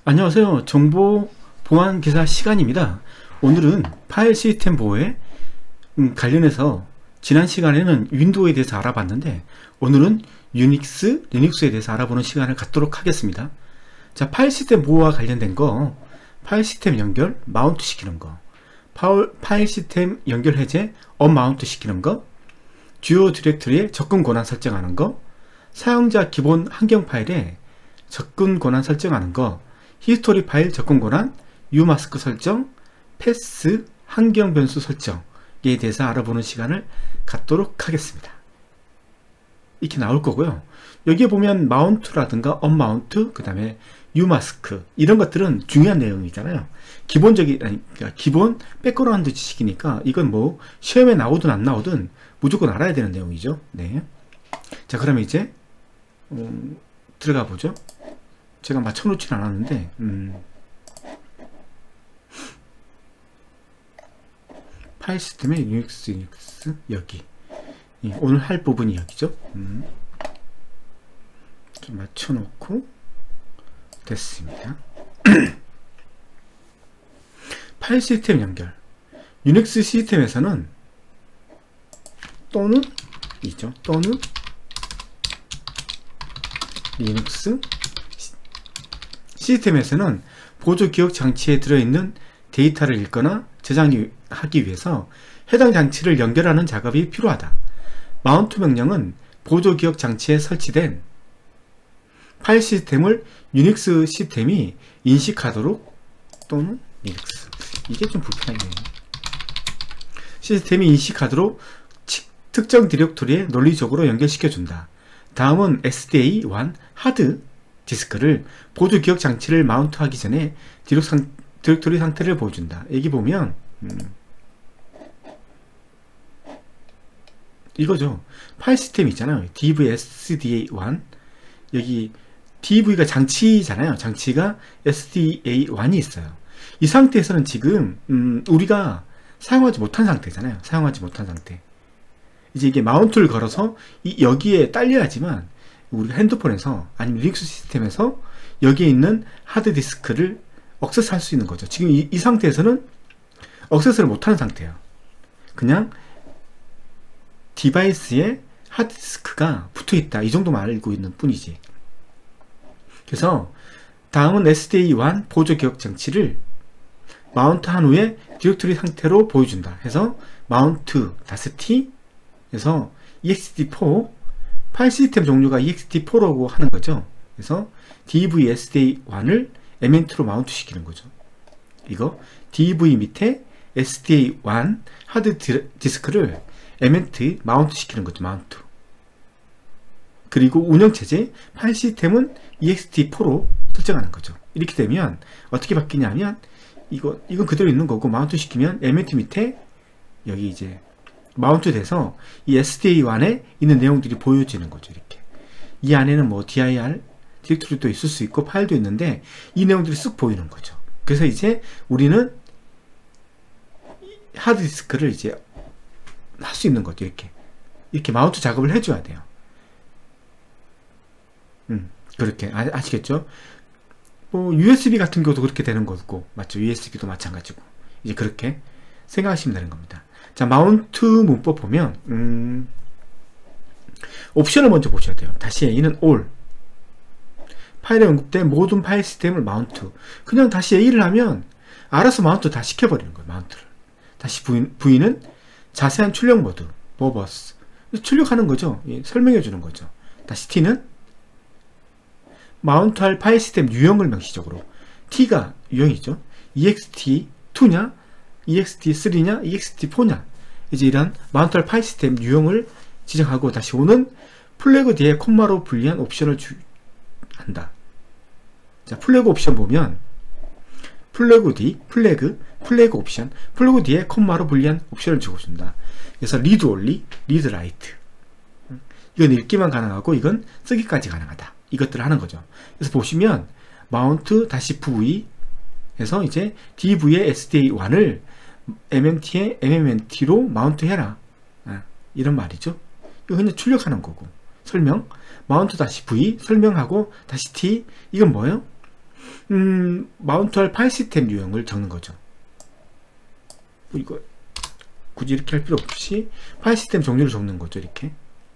안녕하세요. 정보 보안 기사 시간입니다. 오늘은 파일 시스템 보호에 관련해서 지난 시간에는 윈도우에 대해서 알아봤는데 오늘은 유닉스, 리눅스에 대해서 알아보는 시간을 갖도록 하겠습니다. 자, 파일 시스템 보호와 관련된 거, 파일 시스템 연결, 마운트 시키는 거, 파일 시스템 연결 해제, 언마운트 시키는 거, 주요 디렉터리에 접근 권한 설정하는 거, 사용자 기본 환경 파일에 접근 권한 설정하는 거, 히스토리 파일 접근 권한, 유마스크 설정, 패스, 환경 변수 설정에 대해서 알아보는 시간을 갖도록 하겠습니다. 이렇게 나올 거고요. 여기에 보면 마운트라든가 언마운트, 그 다음에 유마스크 이런 것들은 중요한 내용이잖아요. 그러니까 기본 백그라운드 지식이니까 이건 뭐 시험에 나오든 안 나오든 무조건 알아야 되는 내용이죠. 네. 자, 그러면 이제 들어가 보죠. 제가 맞춰놓진 않았는데 파일 시스템의 유닉스 여기 오늘 할 부분이 여기죠. 좀 맞춰놓고 됐습니다. 파일 시스템 연결, 유닉스 시스템에서는 또는 리눅스 시스템에서는 보조 기억 장치에 들어있는 데이터를 읽거나 저장하기 위해서 해당 장치를 연결하는 작업이 필요하다. 마운트 명령은 보조 기억 장치에 설치된 파일 시스템을 유닉스 시스템이 인식하도록 또는 리눅스, 이게 좀 불편하네요. 시스템이 인식하도록 특정 디렉토리에 논리적으로 연결시켜준다. 다음은 SDA1 하드 디스크를 보조 기억 장치를 마운트하기 전에 디렉토리 상태를 보여준다. 여기 보면 이거죠. 파일 시스템 있잖아요. DVSDA1, 여기 DV가 장치잖아요. 장치가 SDA1이 있어요. 이 상태에서는 지금 우리가 사용하지 못한 상태잖아요. 사용하지 못한 상태. 이제 이게 마운트를 걸어서 여기에 딸려야지만 우리가 핸드폰에서 아니면 리눅스 시스템에서 여기에 있는 하드디스크를 액세스할 수 있는 거죠. 지금 이 상태에서는 액세스를 못하는 상태예요. 그냥 디바이스에 하드디스크가 붙어있다, 이 정도만 알고 있는 뿐이지. 그래서 다음은 SDA1 보조 기억 장치를 마운트한 후에 디렉토리 상태로 보여준다 해서 마운트 -t 해서 ext4, 파일 시스템 종류가 ext4라고 하는 거죠. 그래서 DVSDA1을 에멘트로 마운트 시키는 거죠. 이거 DV 밑에 SDA1 하드 디스크를 에멘트 마운트 시키는 거죠. 마운트. 그리고 운영체제 파일 시스템은 ext4로 설정하는 거죠. 이렇게 되면 어떻게 바뀌냐면 이건 그대로 있는 거고, 마운트 시키면 에멘트 밑에 여기 이제 마운트 돼서 이 SDA1에 있는 내용들이 보여지는 거죠. 이렇게 이 안에는 뭐 dir 디렉토리도 있을 수 있고 파일도 있는데 이 내용들이 쓱 보이는 거죠. 그래서 이제 우리는 하드디스크를 이제 할 수 있는 거죠. 이렇게 마운트 작업을 해줘야 돼요. 그렇게 아시겠죠? 뭐 USB 같은 경우도 그렇게 되는 거고, 맞죠? USB도 마찬가지고 이제 그렇게 생각하시면 되는 겁니다. 자, 마운트 문법 보면 옵션을 먼저 보셔야 돼요. 다시 A는 all, 파일에 언급된 모든 파일 시스템을 마운트. 그냥 다시 A를 하면 알아서 마운트 다 시켜버리는 거예요. 마운트를. 다시 V는 자세한 출력 모드, 버버스, 출력하는 거죠. 설명해 주는 거죠. 다시 T는 마운트할 파일 시스템 유형을 명시적으로, T가 유형이죠. ext2냐, ext3냐, ext4냐, 이제 이런 마운트할 파일 시스템 유형을 지정하고, 다시 O는 플래그 뒤에 콤마로 분리한 옵션을 한다. 자, 플래그 옵션 보면 플래그 뒤, 플래그 옵션, 플래그 뒤에 콤마로 분리한 옵션을 적어준다. 그래서 read only, read write, 이건 읽기만 가능하고 이건 쓰기까지 가능하다. 이것들을 하는 거죠. 그래서 보시면 마운트 -v 해서 이제 DV의 SDA1을 MMT에 MMNT로 마운트 해라, 이런 말이죠. 이거 그냥 출력하는 거고, 설명, 마운트 -v 설명하고 -t, 이건 뭐예요? 마운트할 파일 시스템 유형을 적는 거죠. 이거 굳이 이렇게 할 필요 없이 파일 시스템 종류를 적는 거죠. 이렇게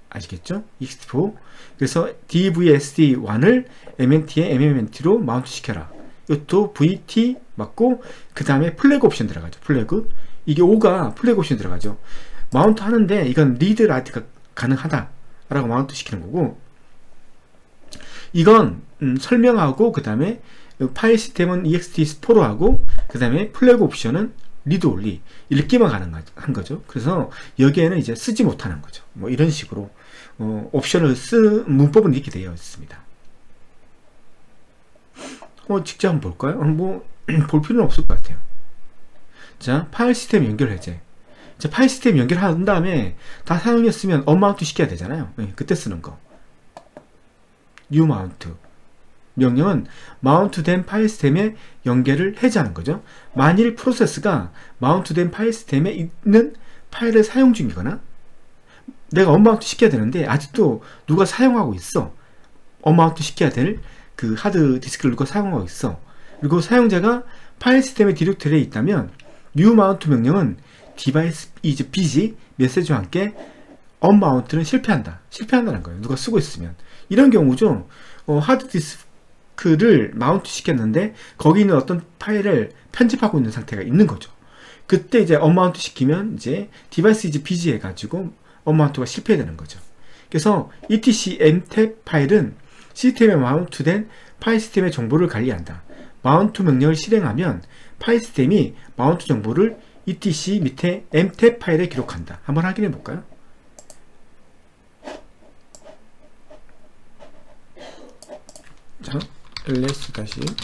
아시겠죠? ext4. 그래서 dvsd1을 mnt에 mmnt로 마운트 시켜라. 이것도 vt 맞고, 그 다음에 플래그 옵션 들어가죠. 플래그. 이게 5가 플래그 옵션 들어가죠. 마운트 하는데 이건 리드 라이트가 가능하다 라고 마운트 시키는 거고, 이건 설명하고, 그 다음에 파일 시스템은 ext4로 하고, 그 다음에 플래그 옵션은 리드 올리 읽기만 가능한 거죠. 그래서 여기에는 이제 쓰지 못하는 거죠. 뭐 이런 식으로 옵션을 문법은 이렇게 되어 있습니다. 직접 한번 볼까요? 뭐 볼 필요는 없을 것 같아요. 자, 파일 시스템 연결 해제. 자, 파일 시스템 연결한 다음에 다 사용했으면 언마운트 시켜야 되잖아요. 네, 그때 쓰는 거. new mount 명령은 마운트된 파일 시스템의 연결을 해제하는 거죠. 만일 프로세스가 마운트된 파일 시스템에 있는 파일을 사용 중이거나, 내가 언마운트 시켜야 되는데 아직도 누가 사용하고 있어. 언마운트 시켜야 될 그 하드 디스크를 누가 사용하고 있어. 그리고 사용자가 파일 시스템의 디렉토리에 있다면 new mount 명령은 device is busy 메시지와 함께 언마운트는 실패한다는 거예요. 누가 쓰고 있으면. 이런 경우죠. 하드 디스크를 마운트 시켰는데 거기 있는 어떤 파일을 편집하고 있는 상태가 있는 거죠. 그때 이제 언마운트 시키면 이제 device is busy 해가지고 언마운트가 실패되는 거죠. 그래서 etc mtab 파일은 시스템에 마운트된 파일 시스템의 정보를 관리한다. 마운트 명령을 실행하면 파일 시스템이 마운트 정보를 etc 밑에 mtab 파일에 기록한다. 한번 확인해 볼까요? 자, ls-etc의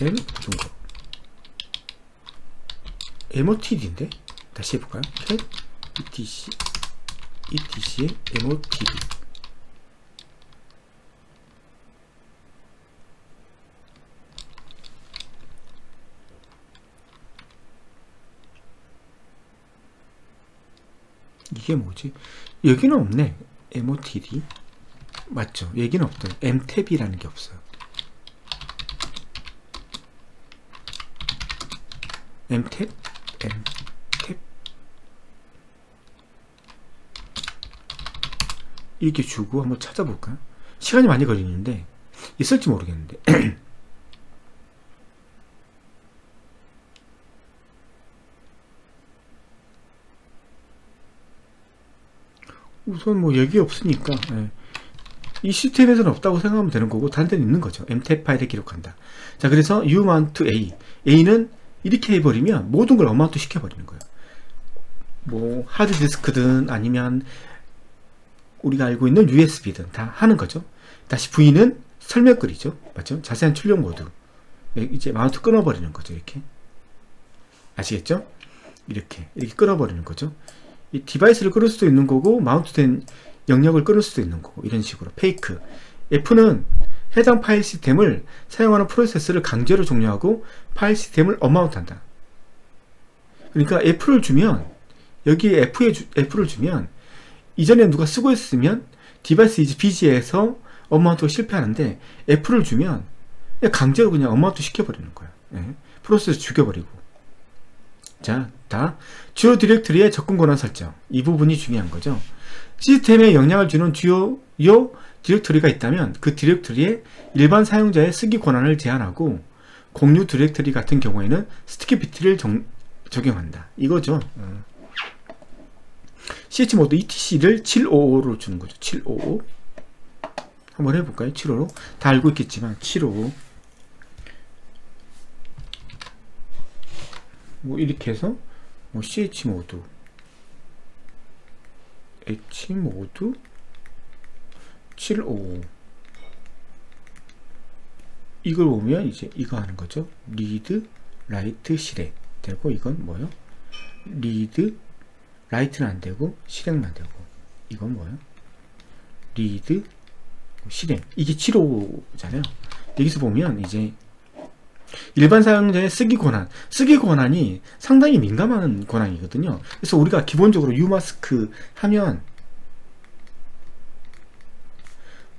m 중고 motd인데 다시 해볼까요? cat etc의 motd. 이게 뭐지? 여기는 없네. motd 맞죠? 여기는 없어요. mtab이라는 게 없어요. mtab 이렇게 주고 한번 찾아볼까요? 시간이 많이 걸리는데 있을지 모르겠는데. 우선 뭐 여기 없으니까 이 시스템에서는 없다고 생각하면 되는 거고, 다른 데는 있는 거죠. mtab 파일에 기록한다. 자, 그래서 you mount a. a는 이렇게 해버리면 모든 걸 언마운트 시켜버리는 거예요. 뭐 하드디스크든 아니면 우리가 알고 있는 USB든 다 하는 거죠. 다시 V는 설명글이죠. 맞죠? 자세한 출력 모드. 이제 마운트 끊어버리는 거죠. 이렇게. 아시겠죠? 이렇게 끊어버리는 거죠. 이 디바이스를 끊을 수도 있는 거고, 마운트된 영역을 끊을 수도 있는 거고, 이런 식으로. 페이크. F는 해당 파일 시스템을 사용하는 프로세스를 강제로 종료하고 파일 시스템을 언마운트 한다. 그러니까 F를 주면, 여기에 F를 주면 이전에 누가 쓰고 있으면 디바이스 이즈 비지에서 언마운트가 실패하는데, F를 주면 강제로 그냥 언마운트 시켜버리는 거예요. 프로세스 죽여버리고. 자, 주요 디렉터리의 접근 권한 설정. 이 부분이 중요한 거죠. 시스템에 영향을 주는 주요 디렉터리가 있다면 그 디렉터리에 일반 사용자의 쓰기 권한을 제한하고, 공유 디렉터리 같은 경우에는 스티키비티를 적용한다. 이거죠. chmod etc를 755로 주는 거죠. 755. 한번 해볼까요? 755. 다 알고 있겠지만 755. 뭐 이렇게 해서 뭐 chmod hmod 755 이걸 보면 이제 이거 하는 거죠. read write 실행 되고, 이건 뭐요? read write는 안 되고 실행만 되고, 이건 뭐요? read 실행. 이게 755잖아요. 여기서 보면 이제 일반 사용자의 쓰기 권한이 상당히 민감한 권한이거든요. 그래서 우리가 기본적으로 umask 하면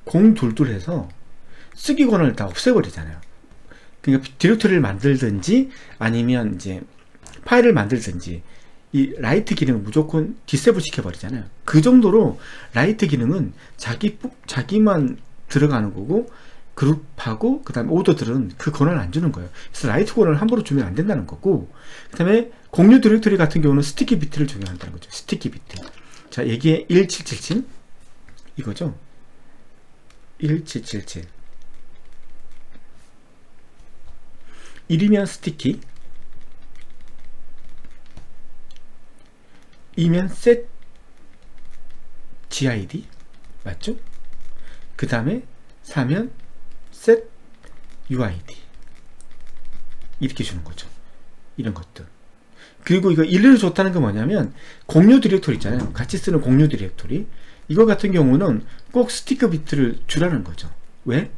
022 해서 쓰기 권한을 다 없애버리잖아요. 그러니까 디렉토리를 만들든지 아니면 이제 파일을 만들든지 이 라이트 기능을 무조건 디세이블 시켜버리잖아요. 그 정도로 라이트 기능은 자기만 들어가는 거고, 그룹하고 그 다음에 오더들은 그 권한을 안 주는 거예요. 그래서 라이트 권한을 함부로 주면 안 된다는 거고, 그 다음에 공유 디렉토리 같은 경우는 스티키 비트를 적용한다는 거죠. 스티키 비트. 자, 여기에 1777 이거죠. 1777 1이면 스티키, 2면 set gid 맞죠? 그 다음에 4면 set uid 이렇게 주는 거죠. 이런 것들. 그리고 이거 일리로 좋다는 건 뭐냐면 공유 디렉토리 있잖아요. 같이 쓰는 공유 디렉토리, 이거 같은 경우는 꼭 스티커 비트를 주라는 거죠. 왜?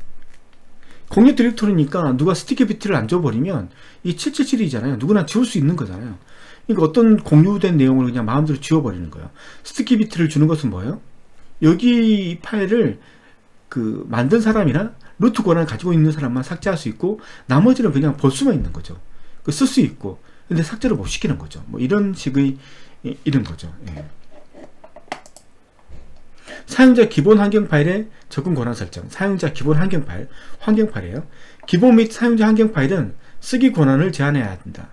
공유 디렉토리니까 누가 스티커 비트를 안 줘버리면 이 777이잖아요. 누구나 지울 수 있는 거잖아요. 그러니까 어떤 공유된 내용을 그냥 마음대로 지워버리는 거예요. 스티키 비트를 주는 것은 뭐예요? 여기 파일을 그 만든 사람이나 루트 권한을 가지고 있는 사람만 삭제할 수 있고, 나머지는 그냥 볼 수만 있는 거죠. 쓸 수 있고, 근데 삭제를 못 시키는 거죠. 뭐 이런 식의 이런 거죠. 예. 사용자 기본 환경 파일의 적응 권한 설정. 사용자 기본 환경 파일, 환경 파일이에요. 기본 및 사용자 환경 파일은 쓰기 권한을 제한해야 한다.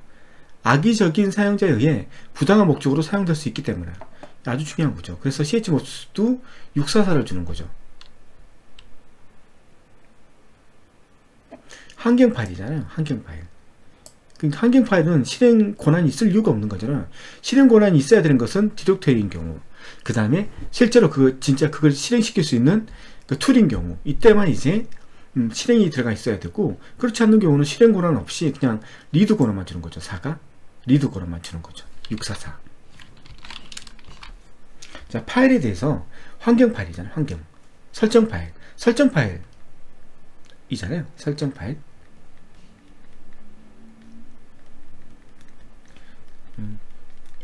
악의적인 사용자에 의해 부당한 목적으로 사용될 수 있기 때문에 아주 중요한 거죠. 그래서 chmod도 644를 주는 거죠. 환경 파일이잖아요. 환경 파일. 환경 파일은 실행 권한이 있을 이유가 없는 거잖아요. 실행 권한이 있어야 되는 것은 디렉토리인 경우, 그 다음에 실제로 진짜 그걸 실행시킬 수 있는 그 툴인 경우, 이때만 이제 실행이 들어가 있어야 되고, 그렇지 않는 경우는 실행 권한 없이 그냥 리드 권한만 주는 거죠. 4가 리드 권한만 주는 거죠. 644. 자, 파일에 대해서 환경 파일이잖아요. 환경. 설정 파일. 설정 파일이잖아요. 설정 파일.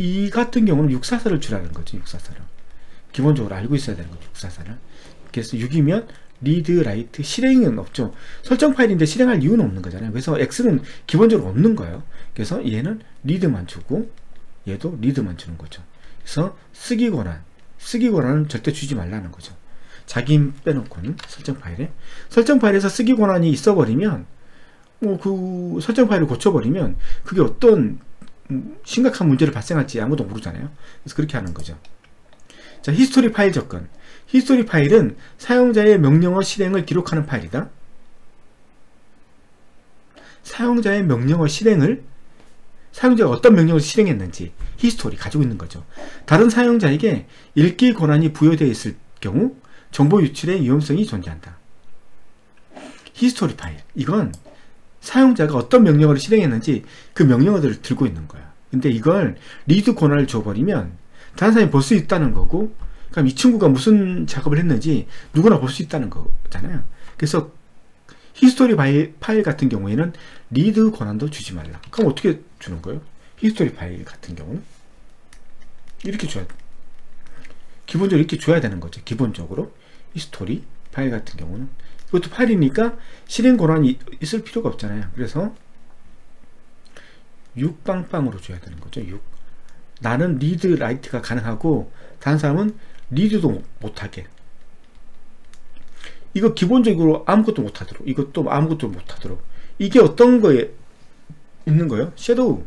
이 같은 경우는 644를 주라는 거죠. 644를 기본적으로 알고 있어야 되는 거죠. 644를. 그래서 6이면 리드, 라이트, 실행은 없죠. 설정 파일인데 실행할 이유는 없는 거잖아요. 그래서 X는 기본적으로 없는 거예요. 그래서 얘는 리드만 주고 얘도 리드만 주는 거죠. 그래서 쓰기 권한은 절대 주지 말라는 거죠. 자기 힘 빼놓고는 설정 파일에서 쓰기 권한이 있어버리면, 뭐 그 설정 파일을 고쳐버리면 그게 어떤 심각한 문제를 발생할지 아무도 모르잖아요. 그래서 그렇게 하는 거죠. 자, 히스토리 파일 접근. 히스토리 파일은 사용자의 명령어 실행을 기록하는 파일이다. 사용자의 명령어 실행을, 사용자가 어떤 명령을 실행했는지 히스토리 가지고 있는 거죠. 다른 사용자에게 읽기 권한이 부여되어 있을 경우 정보 유출의 위험성이 존재한다. 히스토리 파일, 이건 사용자가 어떤 명령어를 실행했는지 그 명령어들을 들고 있는 거야. 근데 이걸 리드 권한을 줘버리면 다른 사람이 볼 수 있다는 거고, 그럼 이 친구가 무슨 작업을 했는지 누구나 볼 수 있다는 거잖아요. 그래서 히스토리 파일 같은 경우에는 리드 권한도 주지 말라. 그럼 어떻게 주는 거예요? 히스토리 파일 같은 경우는 이렇게 줘야 돼. 기본적으로 이렇게 줘야 되는 거죠. 기본적으로 히스토리 파일 같은 경우는 이것도 파일이니까 실행 권한이 있을 필요가 없잖아요. 그래서 6빵빵으로 줘야 되는 거죠. 6. 나는 리드, 라이트가 가능하고 다른 사람은 리드도 못하게. 이거 기본적으로 아무것도 못하도록, 이것도 아무것도 못하도록. 이게 어떤 거에 있는 거예요? 섀도우.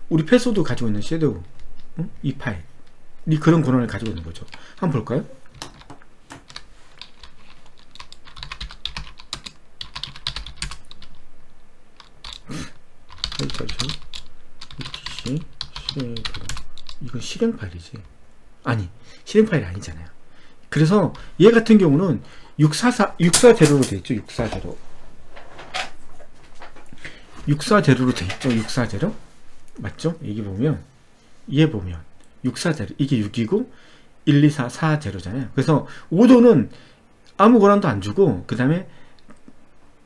우리 패스워드 가지고 있는 섀도우, 이 파일, 이 그런 권한을 가지고 있는 거죠. 한번 볼까요? 이건 실행 파일이지. 아니, 실행 파일이 아니잖아요. 그래서 얘 같은 경우는 640로 되어 있죠. 640로 되어 있죠. 640 맞죠? 여기 보면, 얘 보면 640, 이게 6이고 124 40잖아요. 그래서 5도는 아무 권한도 안 주고, 그 다음에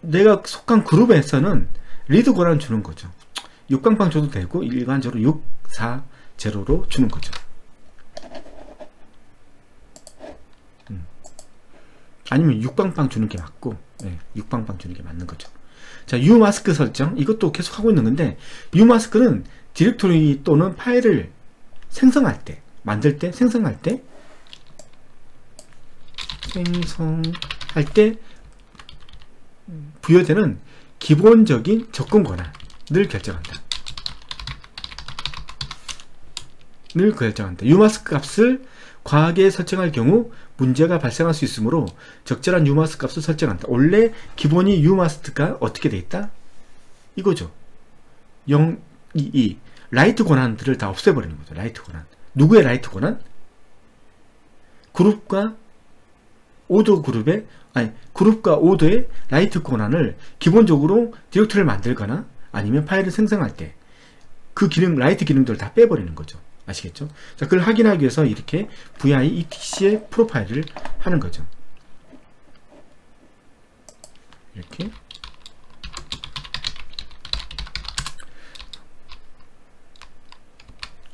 내가 속한 그룹에서는 리드 권한 주는 거죠. 6빵빵 줘도 되고 일반적으로 640로 주는 거죠. 아니면 6빵빵 주는 게 맞고, 네, 6빵빵 주는 게 맞는 거죠. 자, umask 설정, 이것도 계속 하고 있는 건데, umask는 디렉토리 또는 파일을 생성할 때, 만들 때, 생성할 때 부여되는 기본적인 접근 권한을 결정한다. umask 값을 과하게 설정할 경우 문제가 발생할 수 있으므로 적절한 umask 값을 설정한다. 원래 기본이 umask가 어떻게 돼 있다? 이거죠. 0, 2, 2. 라이트 권한들을 다 없애버리는 거죠. 라이트 권한. 누구의 라이트 권한? 그룹과 오더의 라이트 권한을 기본적으로 디렉토리를 만들거나 아니면 파일을 생성할 때 그 기능, 라이트 기능들을 다 빼버리는 거죠. 아시겠죠? 자, 그걸 확인하기 위해서 이렇게 vi etc의 프로파일을 하는 거죠. 이렇게.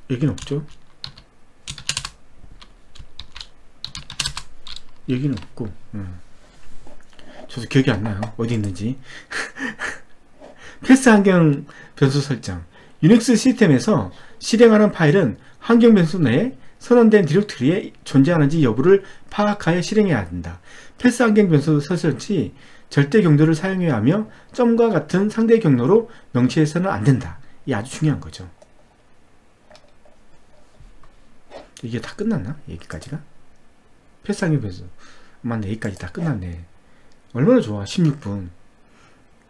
여기는 없죠? 여기는 없고, 저도 기억이 안 나요. 어디 있는지. 패스 환경 변수 설정. 유닉스 시스템에서 실행하는 파일은 환경 변수 내에 선언된 디렉토리에 존재하는지 여부를 파악하여 실행해야 한다. 패스 환경 변수 설정 시 절대 경로를 사용해야 하며 점과 같은 상대 경로로 명시해서는 안 된다. 이게 아주 중요한 거죠. 이게 다 끝났나? 여기까지가? 패스 환경 변수. 맞네, 여기까지 다 끝났네. 얼마나 좋아, 16분.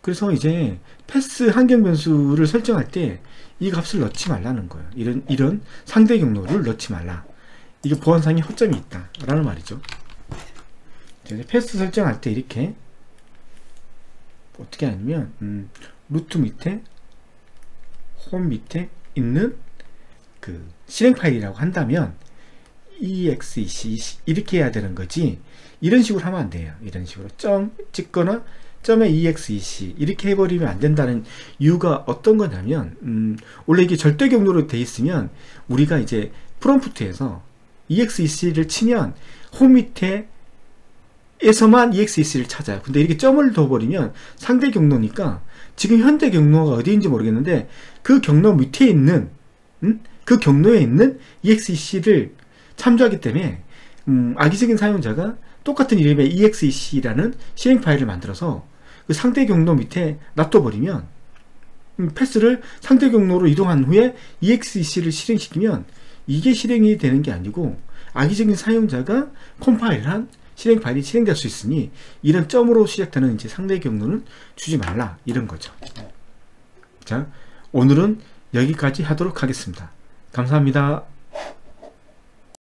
그래서 이제 패스 환경 변수를 설정할 때 이 값을 넣지 말라는 거예요. 이런 상대 경로를 넣지 말라. 이게 보안상의 허점이 있다 라는 말이죠. 이제 패스 설정할 때 이렇게 어떻게 하냐면 루트 밑에 홈 밑에 있는 그 실행 파일이라고 한다면 exec 이렇게 해야 되는 거지, 이런 식으로 하면 안 돼요. 이런 식으로 점 찍거나 점에 exec 이렇게 해버리면 안 된다는 이유가 어떤 거냐면, 원래 이게 절대 경로로 돼 있으면 우리가 이제 프롬프트에서 exec를 치면 홈 밑에 에서만 exec를 찾아요. 근데 이렇게 점을 둬버리면 상대 경로니까 지금 현대 경로가 어디인지 모르겠는데 그 경로 밑에 있는 그 경로에 있는 exec를 참조하기 때문에 악의적인 사용자가 똑같은 이름의 exec라는 실행 파일을 만들어서 그 상대 경로 밑에 놔둬버리면 패스를 상대 경로로 이동한 후에 exec를 실행시키면 이게 실행이 되는 게 아니고 악의적인 사용자가 컴파일한 실행 파일이 실행될 수 있으니 이런 점으로 시작되는 이제 상대 경로는 주지 말라, 이런 거죠. 자, 오늘은 여기까지 하도록 하겠습니다. 감사합니다.